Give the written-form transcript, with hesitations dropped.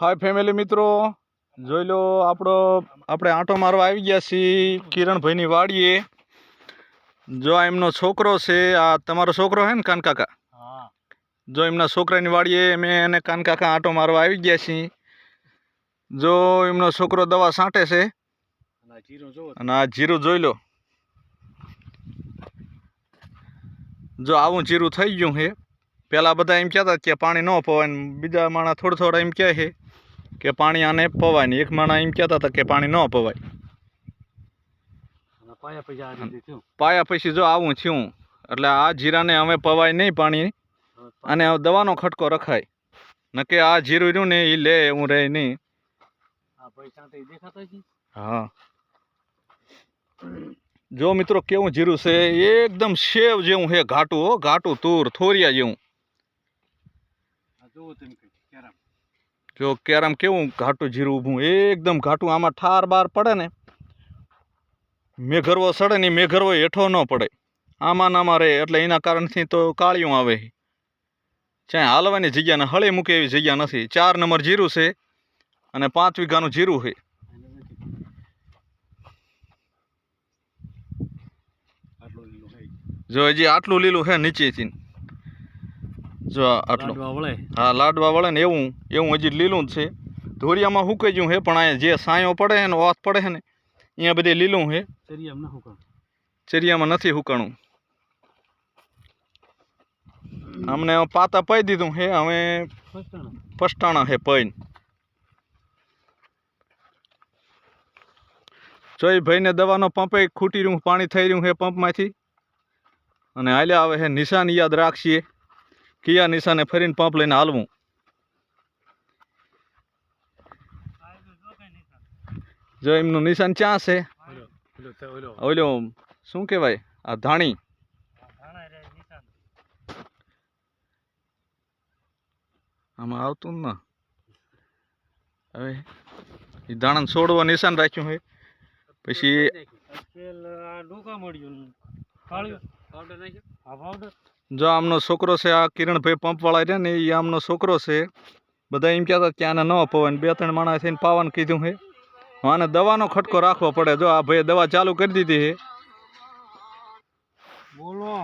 हाय family मित्रों, જોઈ લો આપણે આંટો મારવા આવી ગયા છીએ કિરણભાઈની વાડીએ। જો આ એમનો છોકરો છે, આ તમારો છોકરો હે ને કાન કાકા? હા। જો એમના છોકરાની વાડીએ મેં અને કાન કાકા આંટો મારવા આવી ગયા છીએ। જો એમનો છોકરો દવા છાંટે છે અને આ જીરું જોઈ લો। જો આવું જીરું થઈ ગયું છે। પહેલાં બધા એમ કહેતા કે પાણી ન પવાય, બીજા માણસ થોડા એમ કહે છે કે પાણી આને પવાય નહીં। એક માણસ એમ કહેતા હતા કે પાણી ન પવાય। પાયા પછી જો આવું થયું એટલે આ જીરાને હવે પવાય નહીં પાણી, અને દવાનો ખટકો રખાય, નકે આ જીરું રહ્યું ને એ લે એવું રહે નહીં। હા, જો મિત્રો કેવું જીરું છે, એકદમ સેવ જેવું છે, ઘાટું હો, ઘાટું તૂર થોરિયા જેવું। જો કેરામ કેવું ઘાટું જીરું ઊભું, એકદમ ઘાટું। આમાં ઠાર બાર પડે ને, મેઘરવો સડે ને, મેઘરવો હેઠો ન પડે, આમાં નામાં રહે, એટલે એના કારણથી તો કાળિયું આવે। ચાહે હાલવાની જગ્યા ને હળી મૂકે એવી જગ્યા નથી। 4 નંબર જીરું છે અને 5 વીઘાનું જીરું છે। જો હજી આટલું લીલું છે નીચેથી, જો આટલું, હા લાડવા વળે ને એવું હજી લીલું જ છે। ધોરિયામાં સુકાઈ ગયું છે, પણ અહીંયા જે સાયો પડે છે ને, ઓથ પડે છે ને, અહીંયા બધે લીલું છે, ચરિયામાં નથી સુકાણું। અમને પાતા પાઈ દીધું છે, હવે પસ્તાણા છે પૈન। જો એ ભાઈને દવાનો પંપે ખૂટી રહ્યું, પાણી થઈ રહ્યું છે પંપમાંથી, અને હાલ્યા આવે છે। નિશાન યાદ રાખીએ, કયા નિશાને ફરીને પંપ લઈને હાલવું। જો એમનું નિશાન ક્યાં છે? ઓલો શું કહેવાય, આ ધાણી, આમાં આવતું ને, હવે એ ધાણા છોડવા નિશાન રાખ્યું છે। પછી જો આમનો છોકરો છે, આ કિરણભાઈ પંપ વાળા છે ને, એ આમનો છોકરો છે। બધા એમ કહેતા કે આને ન પવાય, 2-3 માણસ થઈને પાવાનું કીધું છે। આને દવાનો ખટકો રાખવો પડે। જો આ ભાઈ દવા ચાલુ કરી દીધી છે। બોલો।